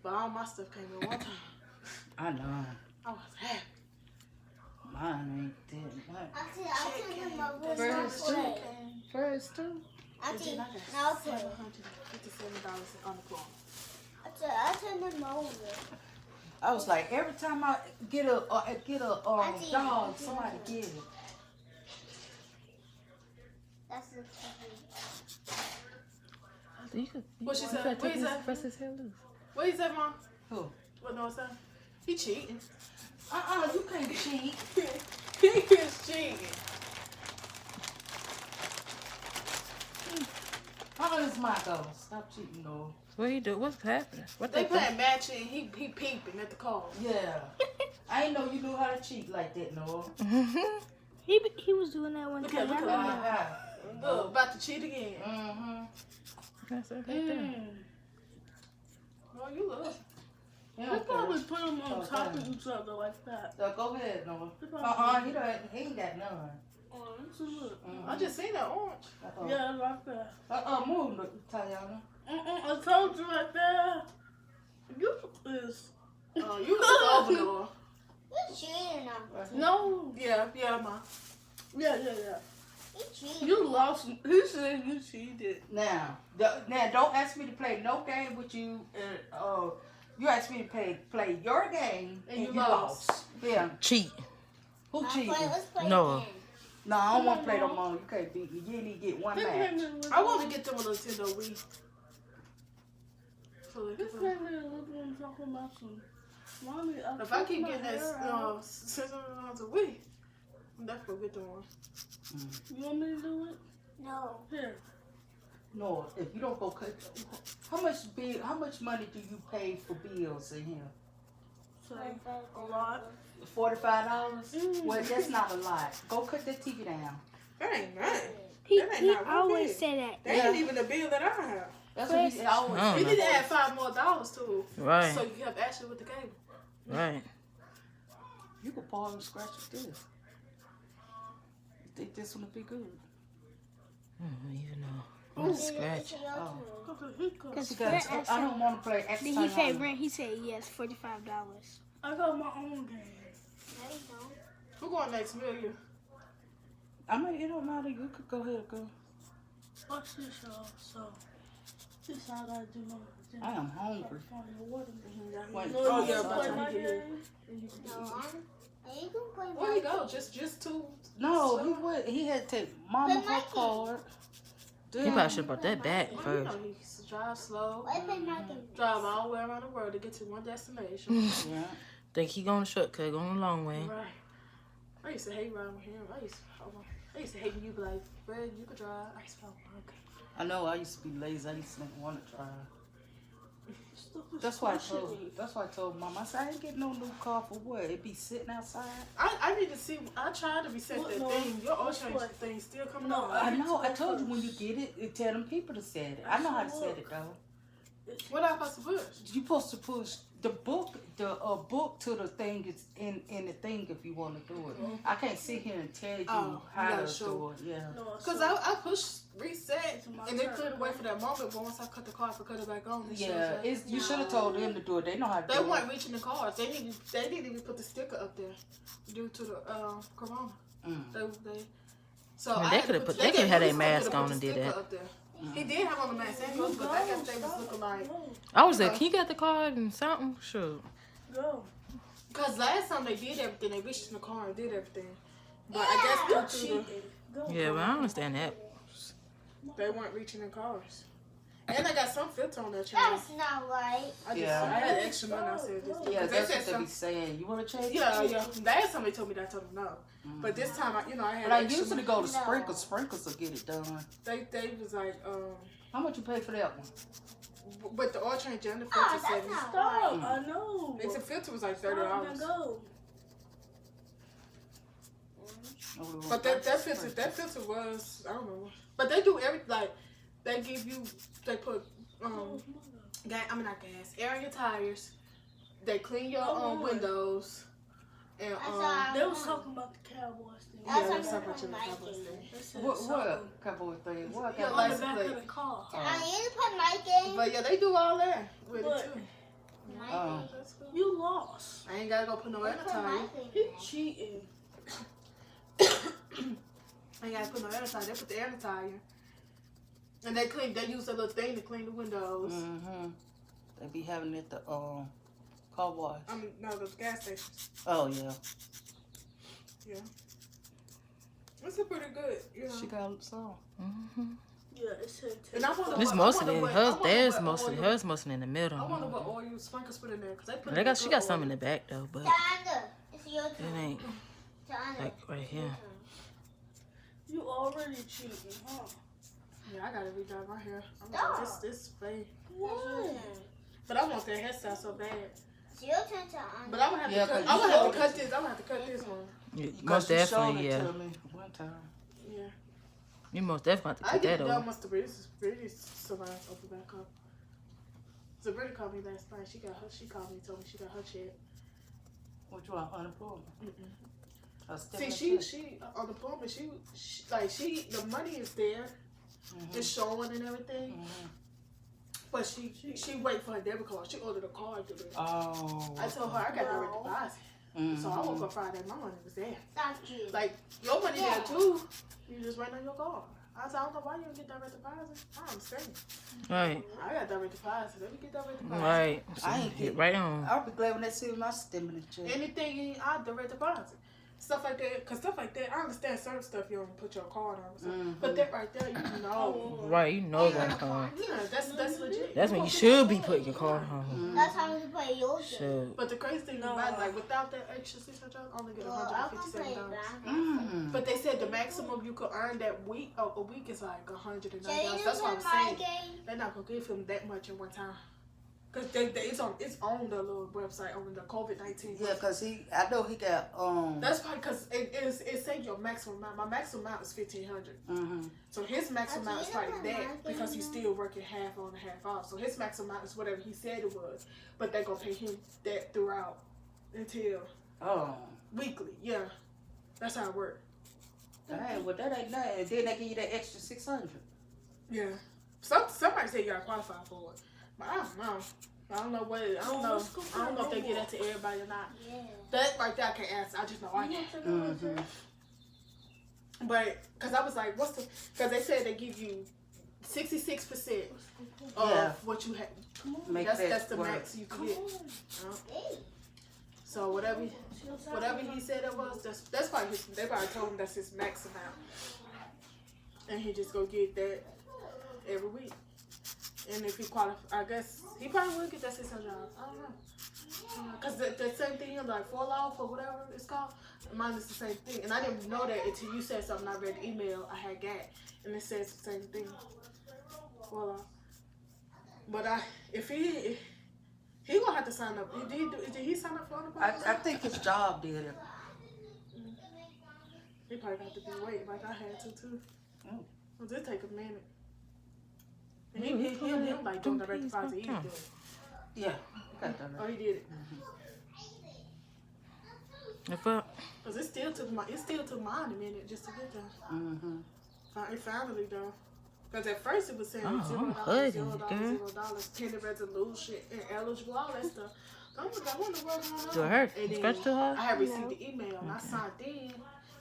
But all my stuff came in one time. I know. I was happy. Mine ain't that much. First too. Auntie, now $757 on the phone. I turned them over. I was like, every time I get a dog, somebody get it. That's the TV. You could. What she you said? could What take he his said? rest his hair loose. What you said, Mom? Who? What no son? He cheating. You can't cheat. He is cheating. How is my go? Stop cheating, no. What he do? What's happening? What They they playing matching. He peeping at the car. Yeah. I ain't know you knew how to cheat like that, Noah. He was doing that one Look time. at Look, about to cheat again. Mm-hmm. That's it right there. Oh, you look. He They probably put them on top of each other like that. So go ahead, Noah. He ain't got none. Oh, I just seen that orange. Yeah, right there. Move, Tayana. I told you right there. You is. Oh, you was over there. You cheating on me. No. Yeah, Ma. Yeah. You cheating. You lost. He said you cheated. Now, don't ask me to play no game with you. You asked me to play your game And you lost. Yeah. Cheat. Who cheated? Let's play No. again. No, I don't want to play no more. You can't beat me. You didn't even get one match. I want to get them a Nintendo Wii. So if I keep getting that $600 a week, I'm definitely gonna get the one. You want me to do it? No. Here. No, if you don't go cut, how much money do you pay for bills in here? So, a lot. $45? Well, that's not a lot. Go cut that TV down. That ain't nothing. He not always big. say that. That ain't even the bill that I have. That's what he always I You don't need know. to add $5 more to it. Right. So you have Ashley with the cable. Right. You could pause and scratch with this. You think this one would be good? I don't even know. Ooh. Scratch. Because I don't want to play extra Then he said rent. He said yes, $45. I got my own game. No, you don't. Who going next, Amelia? I mean, it don't matter. You could go ahead and go. Watch this, y'all. So, this is how I gotta do my I am hungry. Wait, Oh, yeah, sorry. but I get here. You can play Where you go? Just two. No, he would. He had to take Mama her card. He probably should have brought that back You first. know, he used to drive slow. Why play my game? Drive all the way around the world to get to one destination. Yeah. Think he going shortcut, going a long way. Right. I used to hate riding with him. I used to hate when you be like, Fred, you could drive. I used to be like, okay. I know. I used to be lazy. I used to not want to try. That's why I told Mom. I said I ain't getting no new car for what? It be sitting outside. I need to see. I tried to reset that thing. Your ocean thing still coming on. I know. I told you when you get it, tell them people to set it. I know how to set it though. What am I supposed to push? You supposed to push the book to the thing is in the thing if you want to do it. I can't sit here and tell you how to do it. Yeah. Because I pushed reset and they couldn't wait for that moment. But once I cut the car, I cut it back on. Yeah. You should have told them to do it. They know how to do it. They weren't reaching the cars. They didn't even put the sticker up there due to the corona. So They could have had their mask on and did that. He did have on the mask, but I guess they was looking like. I was like, he got the card and something? Sure. Go. Because last time they did everything, they reached in the car and did everything. But I guess due to Yeah, but I understand that. they weren't reaching in cars. And I got some filter on that channel. That's not right. I had extra money. I said this. Yeah, that's what they be saying. You want to change? Yeah. Last time they told me that, I told them no. But this time, I had. But I extra usually money. go to Sprinkles. Sprinkles will get it done. They was like, How much you pay for that one? but the oil change and the filter Oh, said. that's not right. I know. The filter was like $30. But that filter was, I don't know. But they do they give you, they put not gas, air in your tires. They clean your windows. And They was talking about the Cowboys thing. That's Yeah, they was what talking about I'm the Cowboys thing. What couple of things? What Yeah, couple on the of back things? of the car. I need to put my game. But yeah, they do all that with it too. gotta go put no air in the tire. He cheating. Ain't gotta put no air in the tire. They put the air in the tire. And they use a little thing to clean the windows. Mm-hmm. They be having it at the car wash. No, the gas station. Oh, yeah. Yeah. It's a pretty good, you know. She got some. Mm-hmm. Yeah, it's her too. And I wonder It's what- mostly I in wonder hers. what Theirs oil- mostly in the middle. I wonder what oil Sprinkles put in there. Cause they put They got, she got good some in oil. the back though, but Tanda, it's your it turn. ain't Tanda. like right here. You already cheating, huh? Yeah, I gotta redye my hair. I'm Stop. like, this fade. What? But I want that hairstyle so bad. It's your turn, Tanda. But I'm gonna have Yeah, to cut. 'cause I'm you gonna have showed to it cut to- this. I'm gonna have to cut this one. Most You showed definitely, it yeah. to me one time. Yeah. You most definitely I have to get put it that done over. once the British salons open back up. Sabrina called me last night. She called me and told me she got her check. Which one? Unemployment. See, she unemployment. She the money is there. It's showing and everything. But she wait for her debit card. She ordered a card to do it. Oh. I told her I got direct deposit. So I woke up Friday. My money was there. Thank you. Like your money there too. You just wait on your card. I said I don't know why you don't get direct deposit. I understand. Right, I got direct deposit. Let me get direct deposit. right. I ain't Hit get- right on. I'll be glad when they see my stimulus check. Anything I direct deposit. Stuff like that. Cause stuff like that, I understand certain stuff you don't put your card on. So. But that right there, you know. Right, you know gonna come. Yeah, that's legit. That's when you should be putting your card on. That's how you play yours. Should. But the crazy thing about it, like without that extra $600, I only get Well, I can play $157. back. But they said the maximum you could earn that week, a week is like $190. Jayla, That's what I'm my saying. game. They're not gonna give him that much in one time. Cause it's on the little website on the COVID-19. Yeah, cause I know he got That's probably because it said your maximum amount. My maximum amount is $1,500. So his maximum amount is probably that because he's still working half on and half off. So his maximum amount is whatever he said it was, but they're gonna pay him that throughout until weekly. Yeah, that's how it works. Dang, well that ain't nothing. And then they give you that extra 600. Yeah, somebody said you gotta qualify for it, but I don't know. I don't know if they get that to everybody or not. Yeah. That right there I can't answer. I just know I can't. But, because I was like, because they said they give you 66% of what you have. That's the max you can get. So whatever he said it was, that's probably they probably told him that's his max amount. And he just go get that every week. And if he qualify, I guess he probably will get that $600. I don't know. Because the same thing, like fall off or whatever it's called, mine is the same thing. And I didn't know that until you said something. I read the email I had got, and it says the same thing. Fall off. But if he gonna have to sign up. Did he sign up for unemployment? I think his job did it. He probably got to be waiting like I had to too. Well, this take a minute. And he like doing direct deposit. He did it. Yeah. Oh, he did it. Cause it still took mine a minute just to get there. It finally though. Cause at first it was saying $0, $0, pending resolution, ineligible, all that stuff. So I'm like, I wonder what's going on. Do it hurt? And then Scratch too hard? I had received the email and I signed in.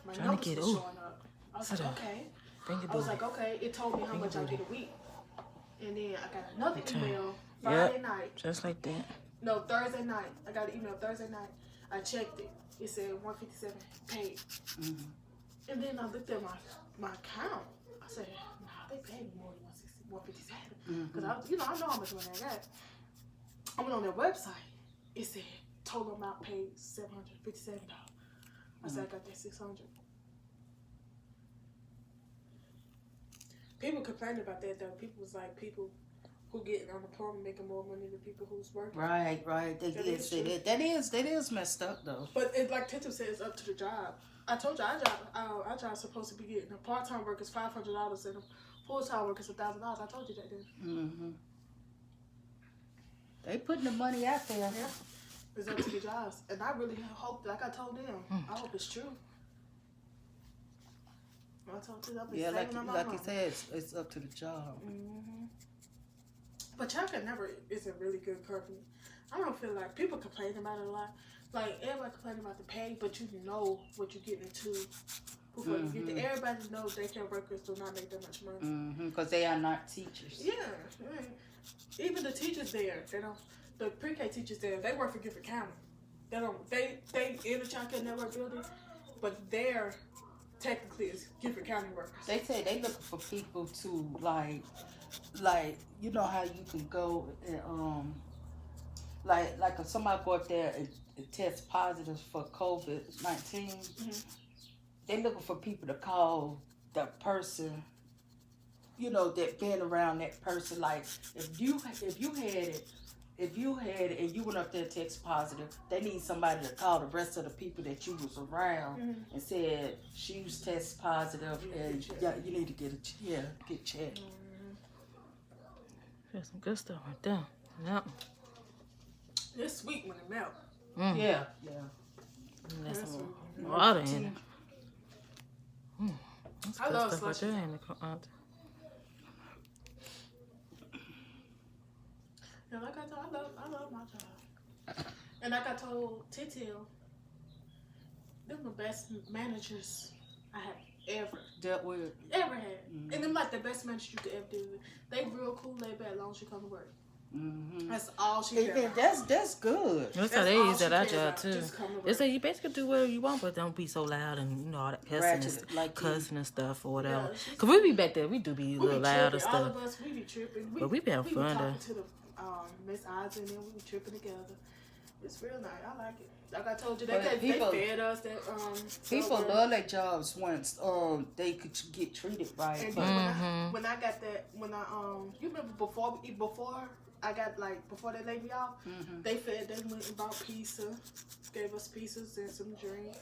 My Trying to numbers get was showing up. I was like, okay. I was like, okay. It told me how much I get a week. And then I got another email Friday night. Just like that. No, Thursday night. I got an email Thursday night. I checked it. It said 157 paid. And then I looked at my account. I said, nah, they paid me more than 157. Because I know how much money I got. I went on their website. It said total amount paid $757. I said I got that $600. People complained about that though. People was like people who get unemployment making more money than people who's working. Right. They did say that. That is messed up though. But it, like Tito said, it's up to the job. I told you our job's supposed to be getting a part-time workers $500 and a full-time workers $1,000. I told you that, didn't I? They putting the money out there. Yeah. It's up to the jobs. And I really hope, like I told them, I hope it's true. I told you, I've been saving on my like mom. you said, it's up to the job. But y'all can never, it's a really good company. I don't feel like people complain about it a lot. Like everybody complain about the pay, but you know what you're getting into before you get there. Everybody knows daycare workers do not make that much money. Because they are not teachers. Yeah, right. Even the teachers there, they don't. The pre-K teachers there, they work for Gifford County. They don't. They in the Child Care Network building, but they're technically is Gifford County workers. They say they looking for people to like you know how you can go and like if somebody go up there and test positive for COVID-19, they looking for people to call the person, you know, that been around that person. Like if you had it and you went up there and test positive, they need somebody to call the rest of the people that you was around and said she was test positive and you need to get checked. There's some good stuff right there. Yep. It's sweet when it melts. Yeah. There's some water in it. That's I good love stuff right slushy. there in the Yeah, like I told, I love my job. And like I told Titil, them the best managers I have ever Dealt with. had. And them like the best managers you could ever deal with. They real cool, laid back, as long as you come to work. That's all she cares And about. that's good. That's how That's they all use at she our cares job about, too. just come to They work. say you basically do whatever you want, but don't be so loud and you know all that cussing Ratchet, and like cussing and stuff or whatever. Yeah, she's- Cause we be back there, we do be a We little be loud and tripping. All stuff. of us, we be tripping. But we be having we fun, talking though. to the Miss Odds and then we be tripping together. It's real nice. I like it. Like I told you, they fed us that People Subway. love their jobs once they could get treated right. And But then when I got that, you remember before I got before they laid me off, they went and bought pizza, gave us pizzas and some drink.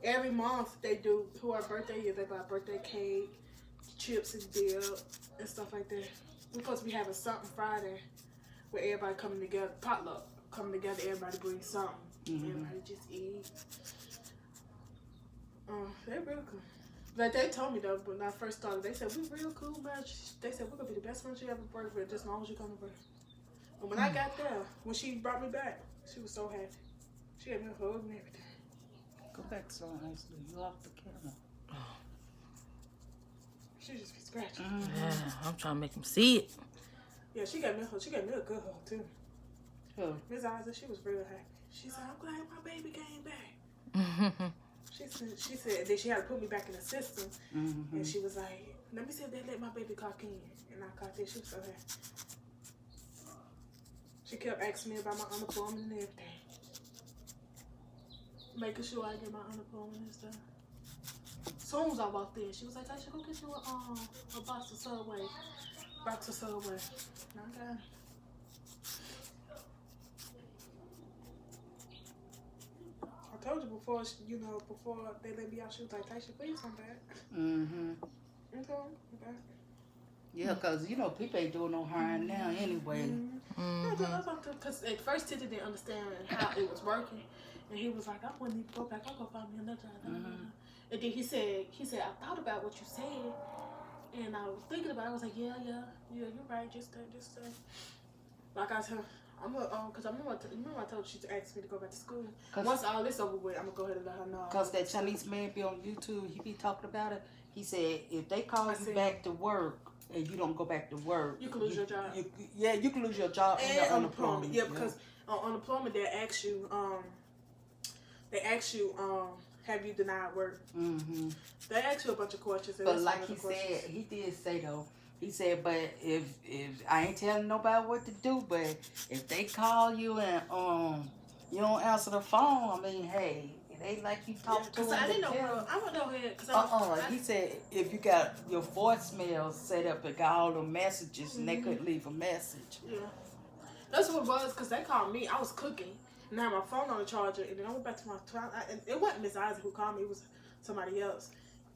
Every month they do who our birthday is, they buy birthday cake, chips and dip and stuff like that. We're supposed to be having something Friday where everybody coming together, potluck, coming together, everybody bring something. Everybody just eat. They're real cool. Like they told me though, when I first started, they said, we real cool, man. They said, we're going to be the best ones you ever worked with, just as long as you come to work. And when I got there, when she brought me back, she was so happy. She gave me a hug and everything. go back so nicely. You off the camera. She just be scratching. Yeah, I'm trying to make them see it. Yeah, she gave me a hug. She gave me a good hug too. Who? Miss Isaac, she was real happy. She said, I'm glad my baby came back. She said that she had to put me back in the system. And she was like, let me see if they let my baby clock in. And I clocked in. She was so happy. She kept asking me about my unemployment and everything. Making sure I get my unemployment and stuff. As soon as I walked in, she was like, I should go get you a box of Subway. Box of Subway. And I got it. I told you before, before they let me out, she was like, Taisha, please come back. Okay. Yeah, because, people ain't doing no harm now anyway. Because at first Titi didn't understand how it was working. And he was like, I wouldn't even go back. I'll go find me another job. And then he said, I thought about what you said. And I was thinking about it. I was like, yeah, you're right. Just like I said, because I remember I told you to ask me to go back to school. Once all this over with, I'm going to go ahead and let her know. Because that Chinese man be on YouTube, he be talking about it. He said, if they call you back to work and you don't go back to work, you can lose your job. You can lose your job and your unemployment. Yeah, because on unemployment, they ask you, have you denied work? They ask you a bunch of questions. But like he said, he did say though, he said, but if I ain't telling nobody what to do, but if they call you and you don't answer the phone, I mean, hey, it ain't like you talk to them. I didn't know. I went ahead because he said if you got your voicemail set up and got all the messages and they couldn't leave a message. Yeah, that's what it was because they called me. I was cooking and I had my phone on the charger, and then I went back to my. And it wasn't Miss Isaac who called me. It was somebody else.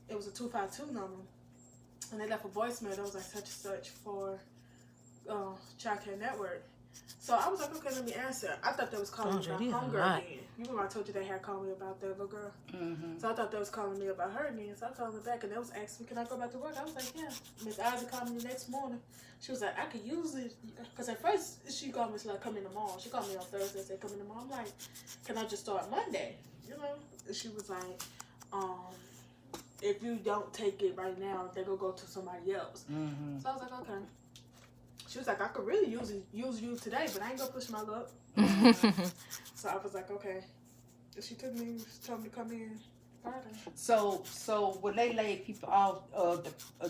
It was a 252 number. And they left a voicemail that was like such and such for Child Care Network. So I was like, okay, let me answer. I thought they was calling me about These are hunger hot. again. You remember I told you they had called me about that little girl? Mm-hmm. So I thought they was calling me about her again. So I called her back and they was asking me, can I go back to work? I was like, yeah. Miss Isaac called me the next morning. She was like, I could use it. Because at first she called me, she's like, come in tomorrow. She called me on Thursday, said, come in tomorrow. I'm like, can I just start Monday? You know? And she was like, if you don't take it right now, they're going to go to somebody else. Mm-hmm. So I was like, okay. She was like, I could really use you today, but I ain't gonna push my luck. So I was like, okay. And she told me to come in Friday. So when they laid people off,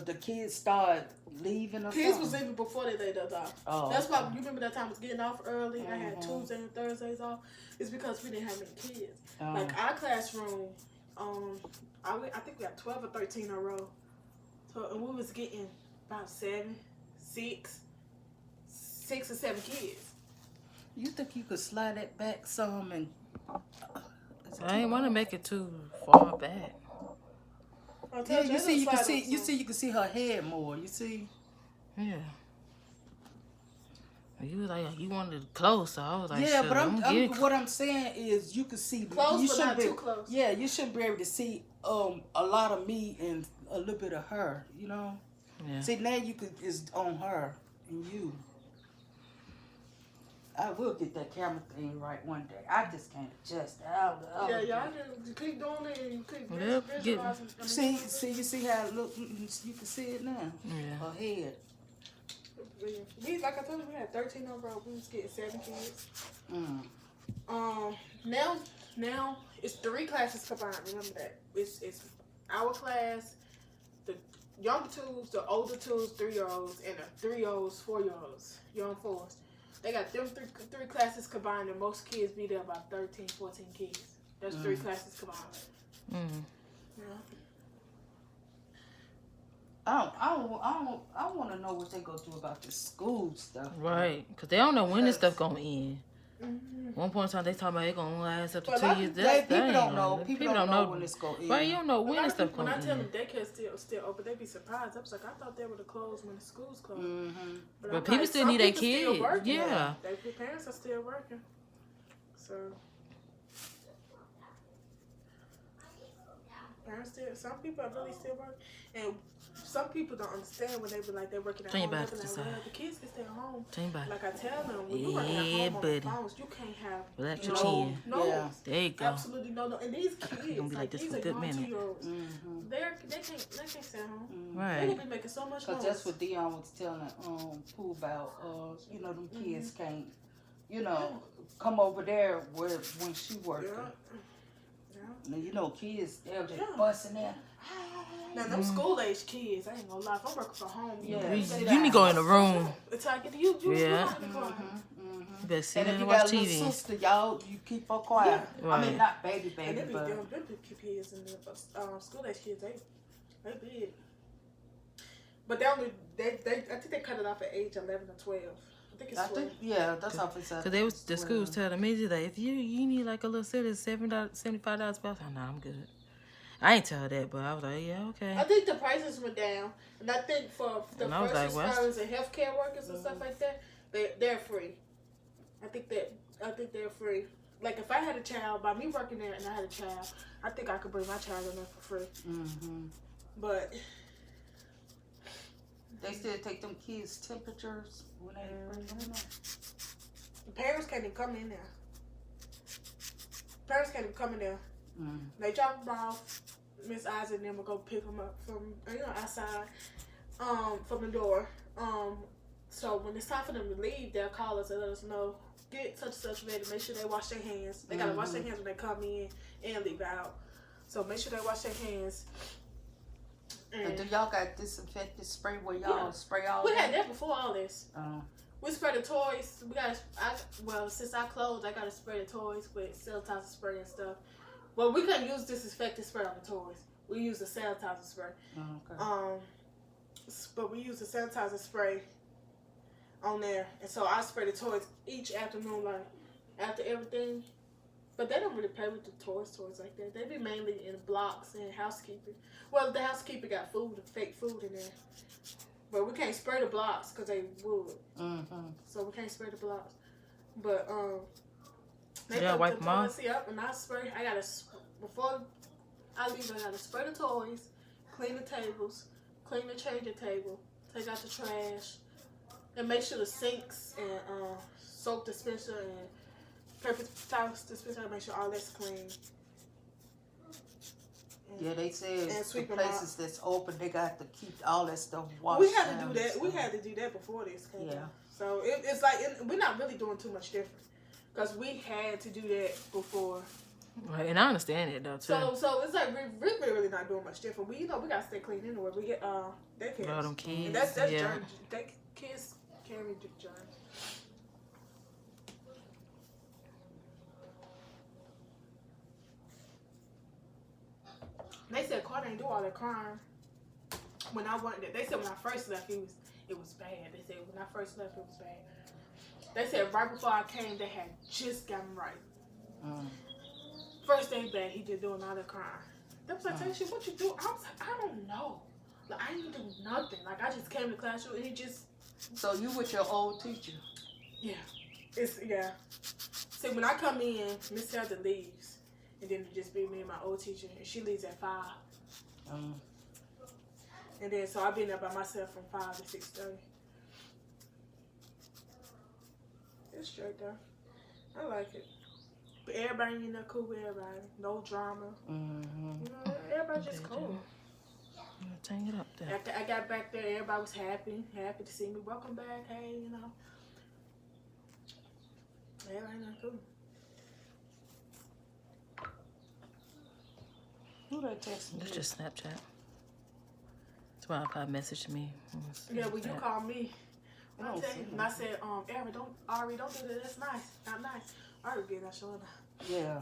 the kids start leaving or Kids something? was leaving before they laid us off. Oh, That's why you remember that time I was getting off early. I had Mhm. Tuesday and Thursdays off. It's because we didn't have any kids. Oh. Like our classroom, I think we got 12 or 13 in a row. So and we was getting about 6 or 7 kids. You think you could slide that back some and? I ain't want to make it too far back. Yeah, you can see her head more. You see? Yeah. You was like, you wanted it close, so I was like, Yeah, shit, but what I'm saying is you can see Close, you but shouldn't not too close. Yeah, you shouldn't be able to see a lot of me and a little bit of her. You know? Yeah. See, now it's on her and you. I will get that camera thing right one day. I just can't adjust it. Yeah, y'all just keep doing it and you keep Yep, visualizing. You see how it look? You can see it now. Yeah. Her head. Like I told you, we had 13 on road. We was getting 7 kids. Mm. Now it's 3 classes combined. Remember that. It's our class, the young 2s, the older 2s, 3-year-olds, and the 3-year-olds, 4-year-olds, young 4s. They got them three classes combined, and most kids be there about 13, 14 kids. That's 3 classes combined. Mm. Yeah. I want to know what they go do about this school stuff. Right, because they don't know when this stuff going to end. Mm-hmm. One point in time, they talking about it going to last up to But 2 years. People don't know. People don't know when it's going to end. Right, you don't know when this stuff When going I to tell end. them daycare still open, they be surprised. I was like, I thought they would have closed when the schools closed. Mm-hmm. But But people still need their some people still kids. working. Yeah. Their parents are still working. So parents still. Some people are really still working, and some people don't understand when they be like they're working at Tell you home. They about be it, like, decide. well, the kids can stay at home. Tell you about it. Like I tell them, when you working at Yeah, home on the buddy. phones, you can't have Relax your no, chin. no, Yeah. There you go. absolutely no. And these kids, gonna be like this these for a are good young minute. 2-year-olds. Mm-hmm. They can't stay at home. They Right. gonna be making so much Cause noise. that's what Dion was telling Pooh about. Them kids can't, come over there when she working. Yeah. And kids they're just Yeah. busting in. Now them school age kids, I ain't gonna lie. If I'm working from home, Yeah. You need to go in the room. It's like you Yeah. have to go. You better sit And in if and you watch got a little TV. sister, y'all, you keep her quiet. Yeah. I mean, Right. not baby, And they be but them kids and the school age kids, they big. But they I think they cut it off at age 11 or 12. I think it's 12. that's how it's at. Because the school was telling me that if you need like a little city, $75 spouse, I'm nah, I'm good. I ain't tell her that, but I was like, yeah, okay. I think the prices went down, and I think for the And I was first like, what? responders and healthcare workers and stuff like that, they're free. I think they're free. Like if I had a child, by me working there and I had a child, I think I could bring my child in there for free. Mm-hmm. But They still take them kids' temperatures when they bring them up. the parents can't even come in there. Parents can't even come in there. Mm. They drop them off. Miss Isaac and them will go pick them up from outside, from the door. So when it's time for them to leave, they'll call us and let us know. Get such and such ready. Make sure they wash their hands. They gotta wash their hands when they come in and leave out. So make sure they wash their hands. And do y'all got disinfectant spray where y'all spray all We that? had that before all this. Oh. We spray the toys. Since I closed, I gotta spray the toys with sanitizer spray and stuff. Well, we couldn't use disinfectant spray on the toys. We used the sanitizer spray. Oh, okay. But we used the sanitizer spray on there, and so I spray the toys each afternoon, like after everything. But they don't really play with the toys like that. They be mainly in blocks and housekeeping. Well, the housekeeper got fake food in there. But we can't spray the blocks because they wood. So we can't spray the blocks. But they Yeah, put wipe the them off. toys up, and I spray. I gotta before I leave. I gotta spray the toys, clean the tables, clean the changing table, take out the trash, and make sure the sinks and soap dispenser and paper towel dispenser. Make sure all that's clean. Yeah, they said And the sweep 'em places that's open, they got to keep all that stuff washed. We had to down do and that. We stuff. had to do that before this came Yeah. out. So it's like we're not really doing too much different because we had to do that before. Right, and I understand it though too. So it's like we're really not doing much different. We we gotta stay clean anyway. We get daycares. All them kids. And that's yeah. germs. Kids carry germs. They said Carter ain't do all that crying. When I went there, they said when I first left, it was bad. They said when I first left, it was bad. They said right before I came, they had just gotten right. First day back, he just doing all that crying. They was like, Tasha, what you do? I was like, I don't know. Like, I didn't do nothing. Like, I just came to the classroom and he just... So you with your old teacher? Yeah. See, when I come in, Miss Heather leaves. And then it just be me and my old teacher. And she leaves at 5. And then, so I've been there by myself from 5 to 6:30. It's straight though. I like it. But everybody in there cool with everybody. No drama. You know, everybody just cool. Turn it up there. After I got back there, everybody was happy to see me. Welcome back, hey, you know. Everybody not cool. Who that text me? It's just Snapchat. That's why I messaged me. Yeah, when you called me, when I Oh, tell you, and I said, Ari, don't do that. That's nice. Not nice. Ari getting that shoulder. Yeah.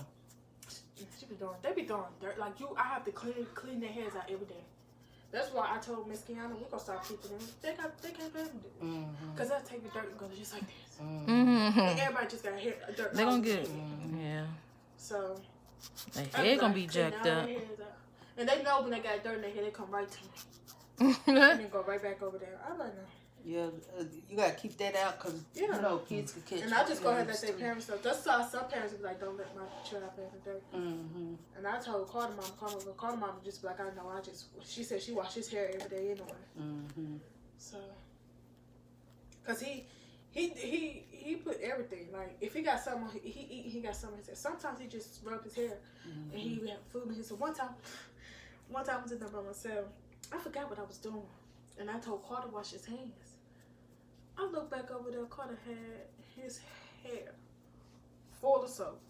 They be doing dirt. Like I have to clean their heads out every day. That's why I told Miss Kiana, we're gonna start keeping them. They can't let them do it. Cause they'll take the dirt and go just like this. And everybody just got hair dirt. They gonna get yeah. So their head gonna be jacked up. And they know when they got dirt in their head, they come right to me. And then go right back over there. I'm like, no. Yeah, you gotta keep that out because you know kids can catch. And I just go ahead and let their parents know. That's why some parents be like, don't let my child play in the dirt. And I told Carter mom just be like, I know. She said she washed his hair every day anyway. So, cause he put everything. Like if he got something, he got something in his hair. Sometimes he just rub his hair, and he would have food in his hair. One time I was in there by myself. I forgot what I was doing, and I told Carter to wash his hands. I looked back over there. Carter had his hair full of soap.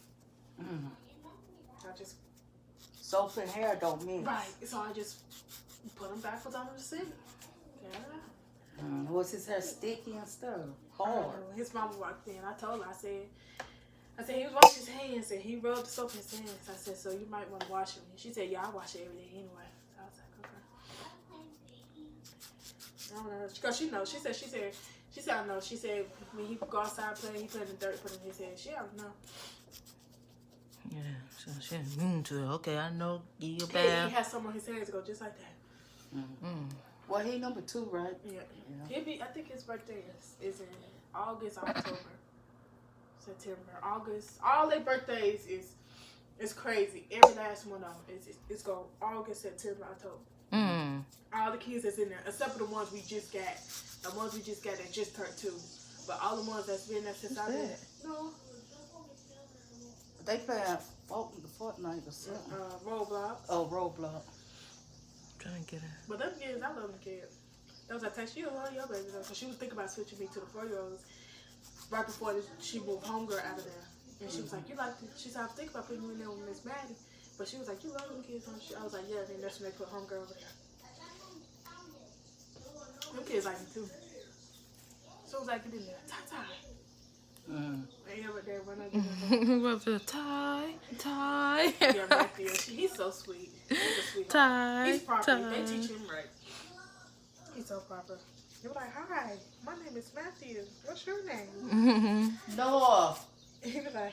I just soap and hair don't mix. Right. So I just put him backwards under the sink. Yeah. Was his hair sticky and stuff? Hard. His mama walked in. I told her. I said he was washing his hands and he rubbed the soap in his hands. I said, so you might want to wash them. She said, yeah, I wash it every day anyway. So I was like, okay. I don't know. Because she knows. She said, I know. She said, when he go outside playing, he put in the dirt, put in his head. She don't know. Yeah, so she immune to it. Okay, I know. Give you a He bath. has some on his hands go just like that. Well, he number 2, right? Yeah. He'll be. I think his birthday is in August, October, September, August. All their birthdays is crazy. Every last one of them it's go August, September, October. All the kids that's in there, except for the ones we just got. The ones we just got that just turned 2. But all the ones that's been there since I've been. No. They playing Fortnite or something. Roblox. Oh, Roblox. Trying to get it. But them kids, I love them kids. That was like, she love your baby though, because she was thinking about switching me to the 4-year-olds right before she moved homegirl out of there. And she was like, you like to, she said, I was thinking about putting you in there with Miss Maddie. But she was like, you love them kids, don't you? I was like, yeah, and that's when they put homegirl over there. Them kids like me too. So it was like, get in there, tie. And they run up. What's the tie? Yeah, Matthew, he's so sweet. He's a sweetheart. Tie. He's proper. They teach him right. He's so proper. They were like, hi, my name is Matthew. What's your name? Noah. He was like,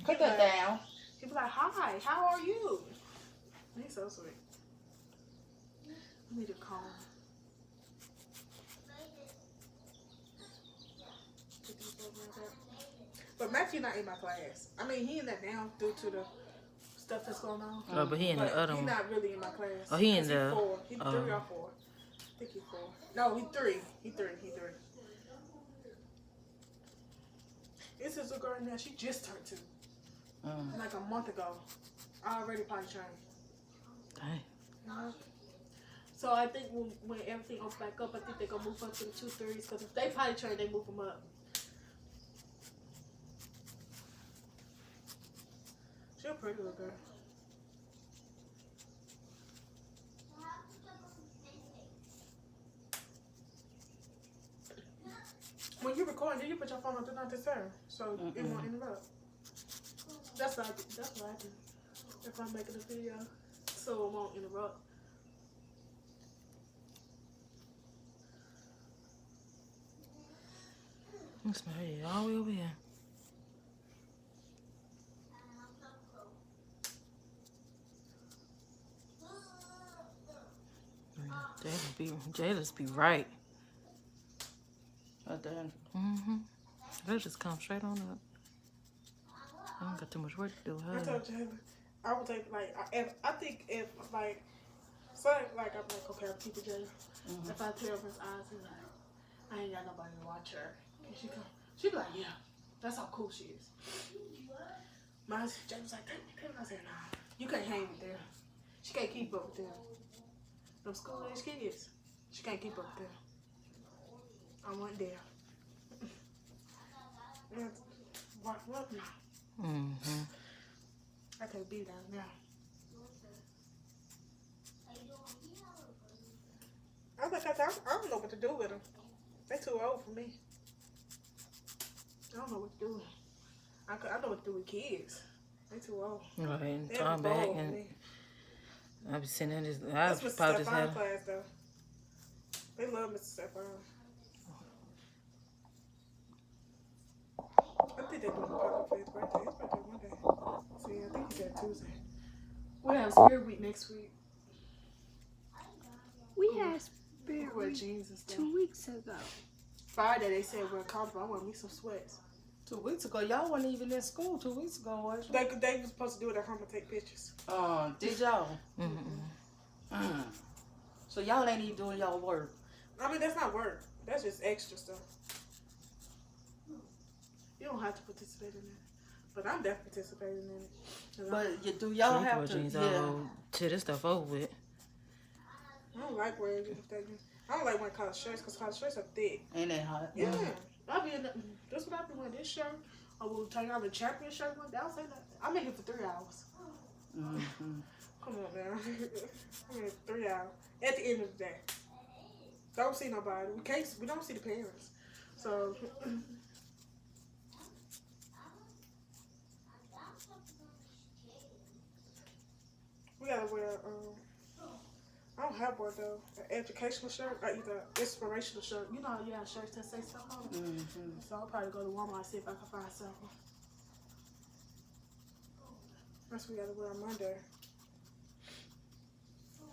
Put that down. he was like, hi, how are you? He's so sweet. I need to call him. But Matthew not in my class. I mean, he in that now due to the stuff that's going on. Oh, but he in the other He one. not really in my class. Oh, he in 'Cause the. 4. He 3 or 4. I think he's 4. No, he 3. He 3. This is a girl now. She just turned 2. Like a month ago. Already potty trained. Dang. So I think when everything opens back up, I think they're gonna move up to the 2 3s. Because if they potty train, they move them up. She's a pretty little girl. When you record, do you put your phone on Do Not Disturb so it won't interrupt? That's what I do. If I'm making a video, so it won't interrupt. Let's smell it all the way over here. Jayla's be right. Right there. They'll just come straight on up. I don't got too much work to do with I her. told Jayla, I would take I think if like, so like I'm like okay, I'm keeping Jayla. If I tell his eyes, he's like, I ain't got nobody to watch her. And she be like, yeah, that's how cool she is. My Jayla's like, take me. I said, nah, you can't hang with them. She can't keep up with them. Them school age kids, she can't keep up with them. I went there. What now? I can't be down now. I don't know what to do with them. They too old for me. I don't know what to do. I know what to do with kids. They too old. Right, and They Tom be back bold for and me. I be sitting in this. I That's Mr. probably just Stefan had. class though. They love Mr. Stefan. I think they're doing a pop-up for his birthday. His birthday Monday. See, I think he said Tuesday. We have Spirit Week next week. We had Spirit Wear Week jeans and stuff. 2 weeks ago. Friday they said we're comfortable. I want me some sweats. 2 weeks ago, y'all wasn't even in school 2 weeks ago, was you? They were supposed to do it at home and take pictures. Did y'all? So y'all ain't even doing y'all work. I mean, that's not work. That's just extra stuff. You don't have to participate in it. But I'm definitely participating in it. But do y'all have to? Jeans Yeah. all till this stuff over with. I don't like wearing I don't like wearing collar shirts because collar shirts are thick. Ain't that hot? Yeah. I'll be in that's what I've been wearing this shirt. I will take out the champion shirt one day. I'll say that. I'm in here for 3 hours. Come on now. I'm in here for 3 hours. At the end of the day. Don't see nobody. We don't see the parents. So we gotta wear I don't have one though. An educational shirt or either inspirational shirt. You know, you have shirts that say something on it. So I'll probably go to Walmart and see if I can find something. That's what we gotta wear on Monday.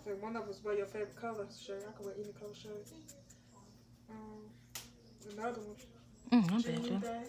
So one of us wear your favorite color shirt. I can wear any color shirt. Another one. I'm bad Junior too. Day.